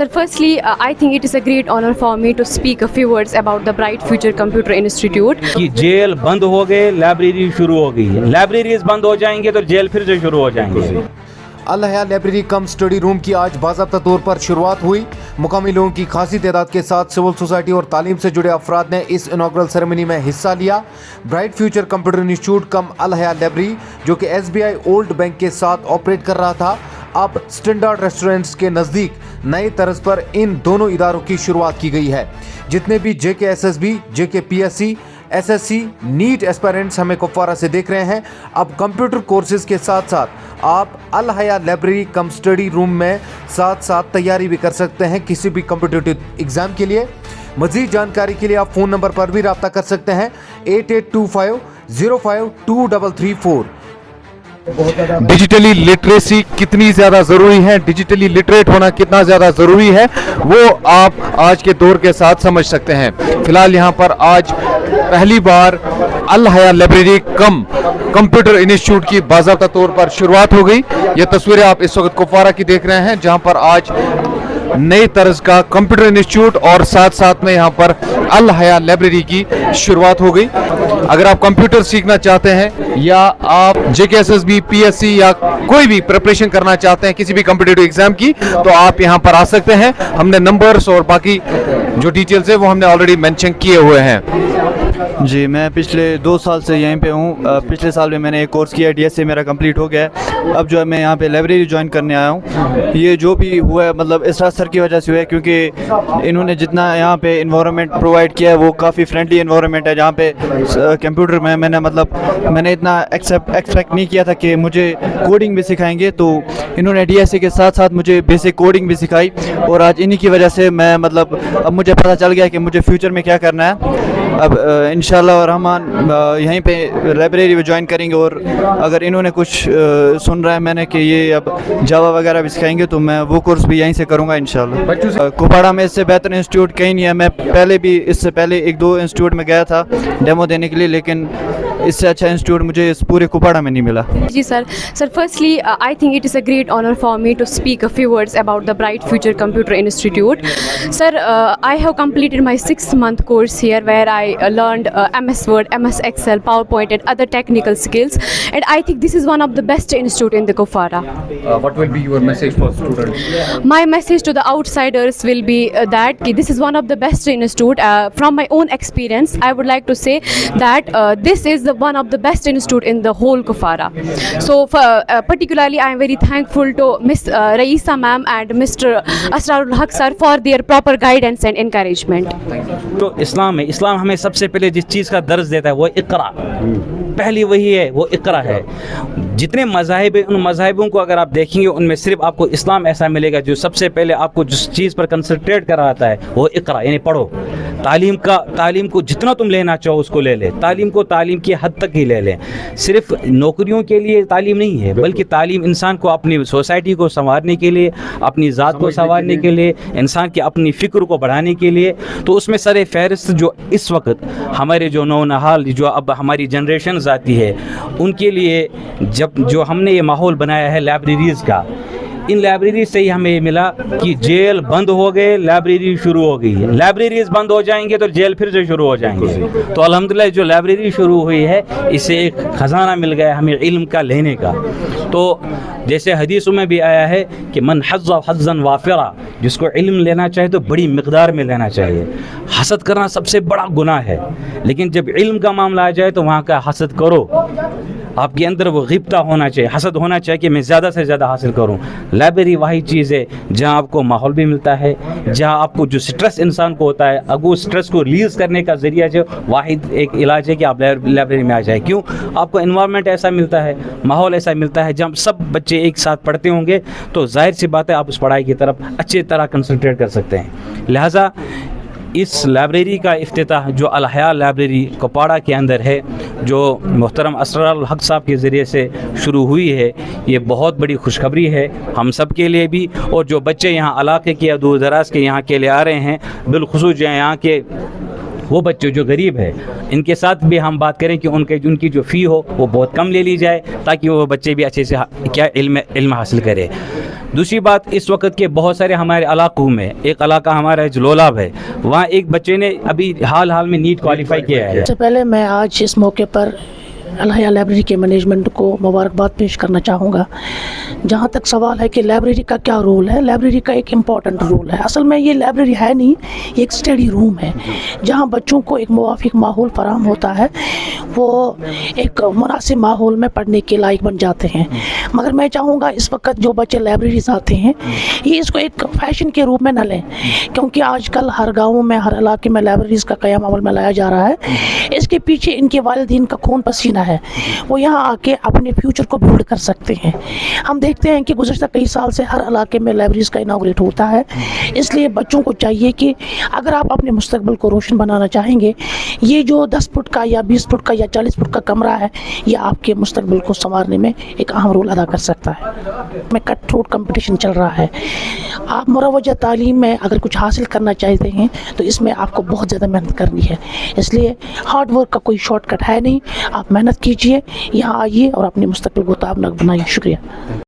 Sir, firstly, I think it is a great honor for me to speak a few words about the Bright Future Computer Institute. कि jail बंद हो गए, library शुरू हो गई है। लाइब्रेरीज बंद हो जाएंगे तो जेल फिर से शुरू हो जाएंगे। अल हया लाइब्रेरी कम स्टडी रूम की आज बाज़ाब्ता तौर पर शुरुआत हुई। मुकामी लोगों की खासी तादाद के साथ सिविल सोसाइटी और तालीम से जुड़े अफराद ने इस इनॉग्रल सेरेमनी में हिस्सा लिया। ब्राइट फ्यूचर कंप्यूटर इंस्टीट्यूट कम अल हया लाइब्रेरी, जो कि SBI ओल्ड बैंक के साथ ऑपरेट कर रहा था, अब स्टैंडर्ड रेस्टोरेंट्स के नज़दीक नए तर्ज पर इन दोनों इदारों की शुरुआत की गई है। जितने भी JKSSB, JKPSC, SSC, NEET aspirants हमें कुपवारा से देख रहे हैं, अब कंप्यूटर कोर्सेज के साथ साथ आप अल हया लाइब्रेरी कम स्टडी रूम में साथ साथ तैयारी भी कर सकते हैं किसी भी कॉम्पिटिटिव एग्ज़ाम के लिए। मज़ीद जानकारी के लिए आप फ़ोन नंबर पर भी रब्ता कर सकते हैं 8825052334। डिजिटली लिटरेसी कितनी ज़्यादा ज़रूरी है, डिजिटली लिटरेट होना कितना ज़्यादा ज़रूरी है, वो आप आज के दौर के साथ समझ सकते हैं। फ़िलहाल यहाँ पर आज पहली बार अल हया लाइब्रेरी कम कंप्यूटर इंस्टीट्यूट की बाज़ाब्ता तौर पर शुरुआत हो गई। ये तस्वीरें आप इस वक्त कुपवारा की देख रहे हैं, जहाँ पर आज नए तर्ज का कंप्यूटर इंस्टीट्यूट और साथ साथ में यहाँ पर अल हया लाइब्रेरी की शुरुआत हो गई। अगर आप कंप्यूटर सीखना चाहते हैं या आप JKSSB, PSC या कोई भी प्रिपरेशन करना चाहते हैं किसी भी कॉम्पिटिटिव एग्जाम की, तो आप यहाँ पर आ सकते हैं। हमने नंबर्स और बाकी जो डिटेल्स है वो हमने ऑलरेडी मेंशन किए हुए हैं। जी, मैं पिछले 2 साल से यहीं पे हूँ। पिछले साल में मैंने एक कोर्स किया, DSA मेरा कंप्लीट हो गया है। अब जो है मैं यहाँ पे लाइब्रेरी ज्वाइन करने आया हूँ। ये जो भी हुआ है मतलब इसराज सर की वजह से हुआ है, क्योंकि इन्होंने जितना यहाँ पे इन्वायरमेंट प्रोवाइड किया है वो काफ़ी फ्रेंडली इन्वायरमेंट है। जहाँ पे कंप्यूटर में मैंने इतना एक्सपेक्ट नहीं किया था कि मुझे कोडिंग भी सिखाएंगे, तो इन्होंने DSA के साथ साथ मुझे बेसिक कोडिंग भी सिखाई। और आज इन्हीं की वजह से मैं अब मुझे पता चल गया कि मुझे फ्यूचर में क्या करना है। अब इंशाल्लाह और हम यहीं पे लाइब्रेरी में ज्वाइन करेंगे। और अगर इन्होंने कुछ सुन रहा है मैंने कि ये अब जावा वगैरह भी सिखाएंगे, तो मैं वो कोर्स भी यहीं से करूँगा इंशाल्लाह। कुपवाड़ा में इससे बेहतर इंस्टीट्यूट कहीं नहीं है। मैं पहले भी इससे पहले 1-2 इंस्टीट्यूट में गया था डेमो देने के लिए, लेकिन इससे अच्छा इंस्टीट्यूट मुझे इस पूरे कुपवाड़ा में नहीं मिला। जी sir, firstly, I think it is a great honor for me to speak a few words about the Bright Future Computer Institute. Sir, I have completed my 6-month course here where I learned MS Word, MS Excel, PowerPoint and other technical skills, and I think this is one of the best institute in the Kuppwara. What will be your message for students? My message to the outsiders will be that this is one of the best institute. From my own experience, I would like to say that this is one of the best institute in the whole Kuppwara. So particularly I am very thankful to Miss Raisa ma'am and Mr. Asrarul Haq sir for their proper guidance and encouragement. जो इस्लाम है, इस्लाम हमें सबसे पहले जिस चीज़ का दर्ज देता है वो इक़रा, पहली वही है, वो इक़रा है। जितने मज़ाहिब हैं उन मज़ाहिबों को अगर आप देखेंगे उनमें सिर्फ आपको इस्लाम ऐसा मिलेगा जो सबसे पहले आपको जिस चीज़ पर कंसंट्रेट कराता है वो इक़रा, यानी पढ़ो। तालीम को जितना तुम लेना चाहो उसको ले ले, तालीम को तालीम की हद तक ही ले लें। सिर्फ नौकरियों के लिए तालीम नहीं है, बल्कि तालीम इंसान को अपनी सोसाइटी को संवारने के लिए, अपनी ज़ात को संवारने के लिए, इंसान की अपनी फ़िक्र को बढ़ाने के लिए। तो उसमें सर फहरिस्त जो इस वक्त हमारे जो नौनहाल जो अब हमारी जनरेशन आती है उनके लिए जो हमने ये माहौल बनाया है लाइब्रेरीज़ का, इन लाइब्रेरी से ही हमें ये मिला कि जेल बंद हो गए, लाइब्रेरी शुरू हो गई है। लाइब्रेरीज बंद हो जाएंगे तो जेल फिर से शुरू हो जाएंगे। तो अल्हम्दुलिल्लाह जो लाइब्रेरी शुरू हुई है इससे एक ख़जाना मिल गया हमें इल्म का लेने का। तो जैसे हदीसों में भी आया है कि मन हज़्ज़ हज़्ज़न वाफ़िरा, जिसको इल्म लेना चाहिए तो बड़ी मिक़दार में लेना चाहिए। हसद करना सबसे बड़ा गुनाह है, लेकिन जब इल्म का मामला आ जाए तो वहाँ का हसद करो। आपके अंदर वो ग़िब्ता होना चाहिए, हसद होना चाहिए कि मैं ज़्यादा से ज़्यादा हासिल करूं। लाइब्रेरी वही चीज़ है जहां आपको माहौल भी मिलता है, जहां आपको जो स्ट्रेस इंसान को होता है अगर उस स्ट्रेस को रिलीज़ करने का ज़रिया जो वाहिद एक इलाज है कि आप लाइब्रेरी में आ जाए। क्यों? आपको इन्वायरमेंट ऐसा मिलता है, माहौल ऐसा मिलता है, जब सब बच्चे एक साथ पढ़ते होंगे तो जाहिर सी बात है आप उस पढ़ाई की तरफ अच्छी तरह कंसंट्रेट कर सकते हैं। लिहाजा इस लाइब्रेरी का इफ्तिताह जो अल हया लाइब्रेरी कुपवाड़ा के अंदर है, जो मोहतरम असरारुल हक साहब के ज़रिए से शुरू हुई है, ये बहुत बड़ी खुशखबरी है हम सब के लिए भी। और जो बच्चे यहाँ इलाके के या दूर दराज के यहाँ के लिए आ रहे हैं, बिलखुसूस जो यहाँ के वो बच्चे जो गरीब है इनके साथ भी हम बात करें कि उनकी जो फ़ी हो वो बहुत कम ले ली जाए, ताकि वो बच्चे भी अच्छे से क्या इल्म हासिल करें। दूसरी बात, इस वक्त के बहुत सारे हमारे इलाकों में, एक इलाका हमारा जलोलाब है, वहाँ एक बच्चे ने अभी हाल में नीट क्वालिफाई किया है। सबसे पहले मैं आज इस मौके पर अल हया लाइब्रेरी के मैनेजमेंट को मुबारकबाद पेश करना चाहूँगा। जहाँ तक सवाल है कि लाइब्रेरी का क्या रोल है, लाइब्रेरी का एक इम्पॉर्टेंट रोल है। असल में ये लाइब्रेरी है नहीं, ये एक स्टडी रूम है जहाँ बच्चों को एक मुवाफिक माहौल फराहम होता है, वो एक मुनासिब माहौल में पढ़ने के लायक बन जाते हैं। मगर मैं चाहूँगा इस वक्त जो बच्चे लाइब्रेरीज आते हैं ये इसको एक फ़ैशन के रूप में न लें, क्योंकि आजकल हर गाँव में, हर इलाके में लाइब्रेरीज़ का क़याम अमल में लाया जा रहा है। इसके पीछे इनके वालिदैन का खून पसीना है, वो यहाँ आके अपने फ्यूचर को बिल्ड कर सकते हैं। हम देखते हैं कि गुज़श्ता कई साल से हर इलाके में लाइब्रेरीज का इनाग्रेट होता है, इसलिए बच्चों को चाहिए कि अगर आप अपने मुस्तकबिल को रोशन बनाना चाहेंगे, ये जो 10 फुट का या 20 फुट का या 40 फुट का कमरा है, ये आपके मुस्तकबिल को संवारने में एक अहम रोल अदा कर सकता है। में कट थ्रोट कंपटीशन चल रहा है। आप मुरवजा तालीम में अगर कुछ हासिल करना चाहते हैं तो इसमें आपको बहुत ज़्यादा मेहनत करनी है, इसलिए हार्ड वर्क का कोई शॉर्टकट है नहीं। आप मेहनत कीजिए, यहाँ आइए और अपने मुस्तकबिल को ताबनाक बनाइए। शुक्रिया।